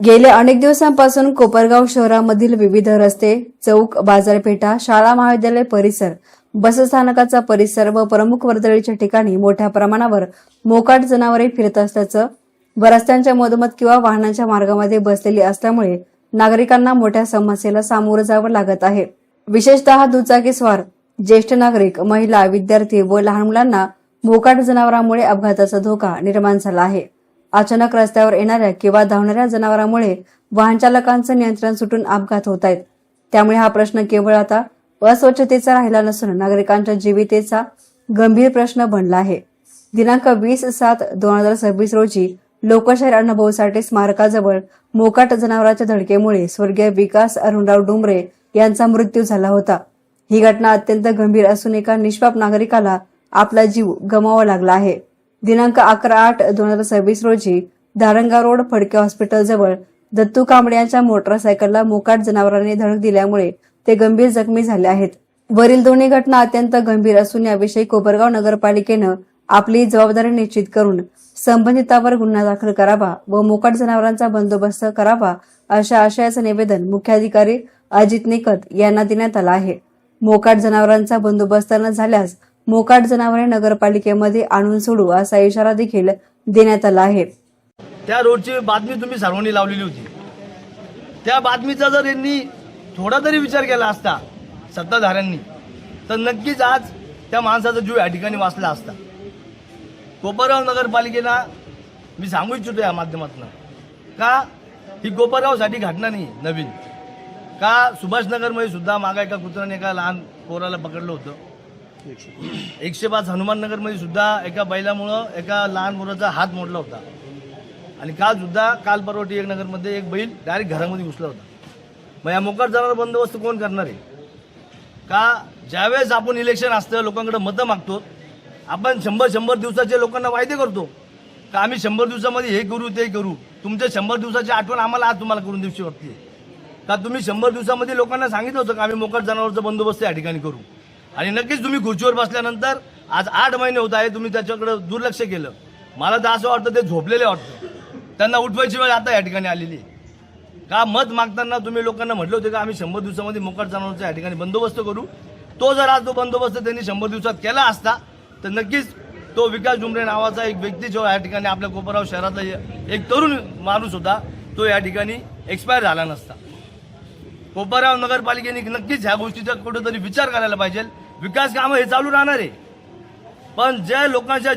गेल्या अनेक दिवसांपासून कोपरगाव शहरामधील विविध रस्ते, चौक, बाजारपेठा, शाळा, महाविद्यालय परिसर, बसस्थानकाचा परिसर व प्रमुख वर्दळीच्या ठिकाणी मोठ्या प्रमाणावर मोकाट जनावरे फिरत असल्याचं व रस्त्यांच्या मधोमध किंवा वाहनांच्या मार्गामध्ये बसलेली असल्यामुळे नागरिकांना मोठ्या समस्येला सामोरं जावं लागत आहे। विशेषतः दुचाकीस्वार, ज्येष्ठ नागरिक, महिला, विद्यार्थी व लहान मुलांना मोकाट जनावरांमुळे अपघाताचा धोका निर्माण झाला आहे। अचानक रस्त्यावर येणाऱ्या किंवा धावणाऱ्या जनावरांमुळे वाहन चालकांचं नियंत्रण सुटून अपघात होत आहेत। त्यामुळे हा प्रश्न केवळ आता अस्वच्छतेचा राहिला नसून नागरिकांच्या जीवितेचा गंभीर प्रश्न बनला आहे। दिनांक 20/7/2026 रोजी लोकशाहीर अण्णाभाऊ साठे स्मारकाजवळ मोकाट जनावरांच्या धडकेमुळे स्वर्गीय विकास अरुणराव डुमरे यांचा मृत्यू झाला होता। ही घटना अत्यंत गंभीर असून एका निष्पाप नागरिकाला आपला जीव गमवावा लागला आहे। दिनांक 11/8/2026 रोजी धारणगाव रोड फडके हॉस्पिटल जवळ दत्तू कांबळे यांच्या मोटरसायकलला मोकाट जनावरांनी धडक दिल्यामुळे ते गंभीर जखमी झाले आहेत। वरील दोन्ही घटना अत्यंत गंभीर असून याविषयी कोपरगाव नगरपालिकेनं आपली जबाबदारी निश्चित करून संबंधितांवर गुन्हा दाखल करावा व मोकाट जनावरांचा बंदोबस्त करावा अशा आशयाचं निवेदन मुख्याधिकारी अजित निकत यांना देण्यात आलं आहे। मोकाट जनावरांचा बंदोबस्त न झाल्यास मोकाट जनावरे नगरपालिकेमध्ये आणून सोडू असा इशारा देखील देण्यात आला आहे। त्या रोडची बातमी तुम्ही सर्वांनी लावलेली होती। त्या बातमीचा जर यांनी थोडा तरी विचार केला असता सत्ताधाऱ्यांनी तर नक्कीच आज त्या माणसाचा जीव या ठिकाणी वाचला असता। कोपरगाव नगरपालिकेला मी सांगू इच्छितो या माध्यमातून का ही कोपरगावसाठी घटना नाही नवीन, का सुभाषनगरमध्ये सुद्धा मागा एका कुत्र्याने एका लहान पोराला पकडलं होतं। 105 हनुमाननगरमध्ये सुद्धा एका बैलामुळं एका लहान मुलाचा हात मोडला होता। आणि काल परवा टी नगरमध्ये एक बैल डायरेक्ट घरामध्ये घुसला होता। मग या मोकाट जनावर बंदोबस्त कोण करणार आहे? का ज्यावेळेस आपण इलेक्शन असतं लोकांकडे मतं मागतो, आपण 100 दिवसाचे लोकांना वायदे करतो का आम्ही 100 दिवसामध्ये हे करू ते करू, तुमच्या 100 दिवसाची आठवण आम्हाला आज तुम्हाला करून दिवशी वाटते का? तुम्ही 100 दिवसामध्ये लोकांना सांगितलं होतं का आम्ही मोकाट जनावरचा बंदोबस्त या ठिकाणी करू, आणि नक्कीच तुम्ही खुर्चीवर बसल्यानंतर आज 8 महिने होत आहे तुम्ही त्याच्याकडे दुर्लक्ष केलं। मला तर असं वाटतं ते झोपलेले वाटतं, त्यांना उठवायची वेळ आता या ठिकाणी आलेली आहे। का मत मागताना तुम्ही लोकांना म्हटलं होतं का आम्ही 100 दिवसामध्ये मोकाट जनावरांचा या ठिकाणी बंदोबस्त करू, तो जर आज तो बंदोबस्त त्यांनी 100 दिवसात केला असता तर नक्कीच तो विकास डुमरे नावाचा एक व्यक्ती जो या ठिकाणी आपल्या कोपरगाव शहरातला एक तरुण माणूस होता तो या ठिकाणी एक्सपायर झाला नसता। कोपरगाव नगरपालिकेने नक्कीच ह्या गोष्टीचा कुठेतरी विचार करायला पाहिजे। विकास कामं हे चालू राहणार आहे, पण ज्या लोकांच्या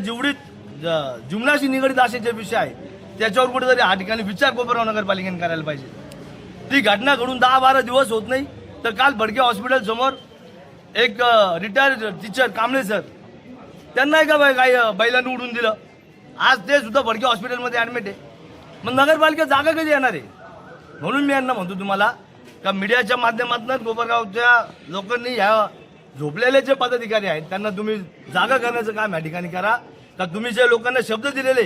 जीवनाशी निगडीत असे जे विषय आहेत त्याच्यावर कुठेतरी या ठिकाणी विचार कोपरगाव नगरपालिकेने करायला पाहिजे। ती घटना घडून 10-12 दिवस होत नाही तर काल फडके हॉस्पिटल समोर एक रिटायर्ड टीचर कांबळे सर त्यांना एका बैलानं उडून दिलं। आज ते सुद्धा फडके हॉस्पिटलमध्ये ॲडमिट आहे। मग नगरपालिका जागा कधी येणार आहे? म्हणून मी यांना म्हणतो तुम्हाला का मीडियाच्या माध्यमातून कोपरगावच्या लोकांनी ह्या झोपलेले जे पदाधिकारी आहेत त्यांना तुम्ही जागा करण्याचं काम या ठिकाणी करा। का तुम्ही जे लोकांना शब्द दिलेले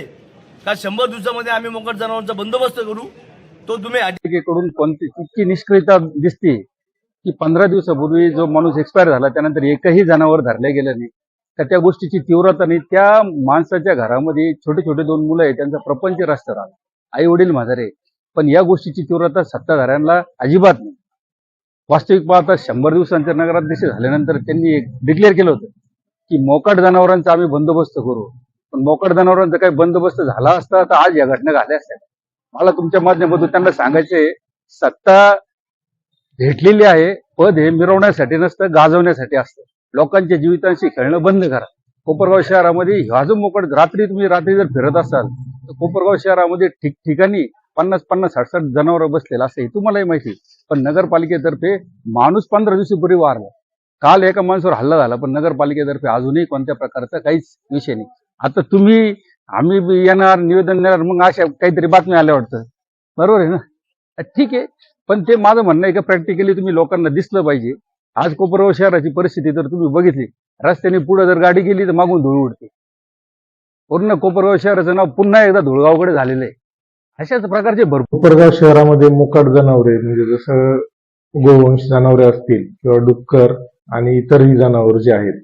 का 100 दिवसामध्ये आम्ही मोकाट जनावरांचा बंदोबस्त करू, तो तुम्ही कडून कोणती इतकी निष्क्रियता दिसते की 15 दिवसापूर्वी जो माणूस एक्सपायर झाला त्यानंतर एकही जनावर धरले गेलं नाही, तर त्या गोष्टीची तीव्रता नाही। त्या माणसाच्या घरामध्ये छोटे छोटे 2 मुलं आहेत, त्यांचा प्रपंच रस्त्यावर आला, आई वडील म्हातारे, पण या गोष्टीची तीव्रता सत्ताधाऱ्यांना अजिबात नाही। वास्तविक पाहता 100 दिवसांच्या नगराध्यक्ष झाल्यानंतर त्यांनी एक डिक्लेअर केलं होतं की मोकाट जनावरांचा आम्ही बंदोबस्त करू, पण मोकाट जनावरांचा काही बंदोबस्त झाला असता तर आज या घटना घडल्या असत्या। मला तुमच्या माध्यमातून त्यांना सांगायचे, सत्ता भेटलेली आहे, पद हे मिरवण्यासाठी नसतं, गाजवण्यासाठी असतं। लोकांच्या जीवितांशी खेळणं बंद करा। कोपरगाव शहरामध्ये हा जो मोकाट रात्री जर फिरत असाल तर कोपरगाव शहरामध्ये ठिकठिकाणी 50-60 जनावर बसलेलं असं हे तुम्हालाही माहिती, पण नगरपालिकेतर्फे माणूस 15 दिवसापूर्वी वारला, काल एका माणसावर हल्ला झाला, पण नगरपालिकेतर्फे अजूनही कोणत्या प्रकारचा काहीच विषय नाही। आता तुम्ही आम्ही येणार निवेदन देणार मग अशा काहीतरी बातम्या आल्या वाटतं, बरोबर आहे ना? ठीक आहे, पण ते माझं म्हणणं आहे का प्रॅक्टिकली तुम्ही लोकांना दिसलं पाहिजे। आज कोपरगाव शहराची परिस्थिती जर तुम्ही बघितली, रस्त्याने पुढे जर गाडी गेली तर मागून धूळ उडते। पूर्ण कोपरगाव शहराचं नाव पुन्हा एकदा धुळगावकडे झालेलं आहे। अशाच प्रकारचे भरपूर कोपरगाव शहरामध्ये मोकाट जनावरे म्हणजे जसं गोवंश जनावरे असतील किंवा डुक्कर आणि इतरही जनावर जे आहेत,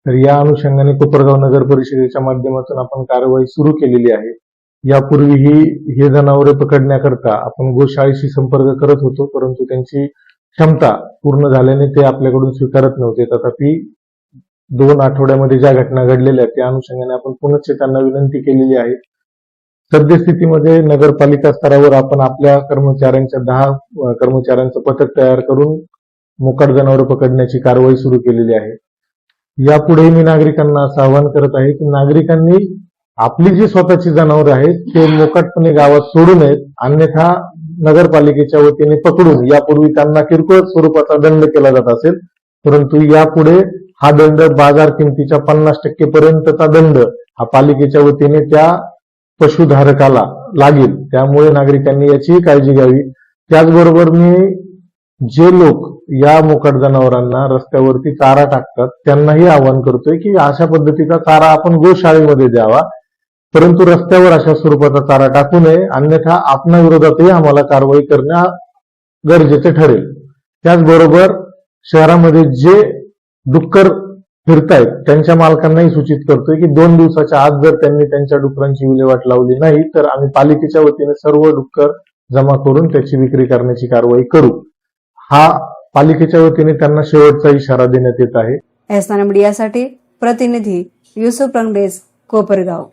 तर या अनुषंगाने कोपरगाव नगर परिषदेच्या माध्यमातून आपण कारवाई सुरू केलेली आहे। यापूर्वीही हे जनावरे पकडण्याकरता आपण गोशाळेशी संपर्क करत होतो, परंतु त्यांची क्षमता पूर्ण झाल्याने ते आपल्याकडून स्वीकारत नव्हते. तथापि 2 आठवड्यामध्ये ज्या घटना घडलेल्या त्या अनुषंगाने आपण पुनश्च त्यांना विनंती केलेली आहे. सद्यस्थितीमध्ये नगरपालिका स्तरावर आपण आपल्या कर्मचाऱ्यांच्या 10 कर्मचाऱ्यांचं पथक तयार करून मोकाट जनावरं पकडण्याची कारवाई सुरू केलेली आहे. यापुढे मी नागरिकांना असं आवाहन करत आहे की नागरिकांनी आपली जी स्वतःची जनावरं आहेत ते मोकाटपणे गावात सोडू नयेत, अन्यथा नगरपालिकेच्या वतीने पकडून यापूर्वी त्यांना किरकोळ स्वरूपाचा दंड केला जात असेल, परंतु यापुढे हा दंड बाजार किमतीच्या 50% पर्यंतचा दंड हा पालिकेच्या वतीने त्या पशुधारकाला लागेल. त्यामुळे नागरिकांनी याचीही काळजी घ्यावी. त्याचबरोबर मी जे लोक या मोकाट जनावरांना रस्त्यावरती चारा टाकतात त्यांनाही आवाहन करतोय की अशा पद्धतीचा चारा आपण गोशाळेमध्ये द्यावा, परंतु रस्त्यावर अशा स्वरूपाचा चारा टाकू नये, अन्यथा आपणाविरोधातही आम्हाला कारवाई करणे गरजेचे ठरेल. त्याचबरोबर शहरामध्ये जे डुक्कर फिरतायत त्यांच्या मालकांनाही सूचित करतोय की 2 दिवसाच्या आत जर त्यांनी त्यांच्या डुकरांची विल्हेवाट लावली नाही तर आम्ही पालिकेच्या वतीने सर्व डुक्कर जमा करून त्याची विक्री करण्याची कारवाई करू. हा पालिकेच्या वतीने त्यांना शेवटचा इशारा देण्यात येत आहे. एसनान मीडियासाठी प्रतिनिधी युसुफ रंगरेज, कोपरगाव.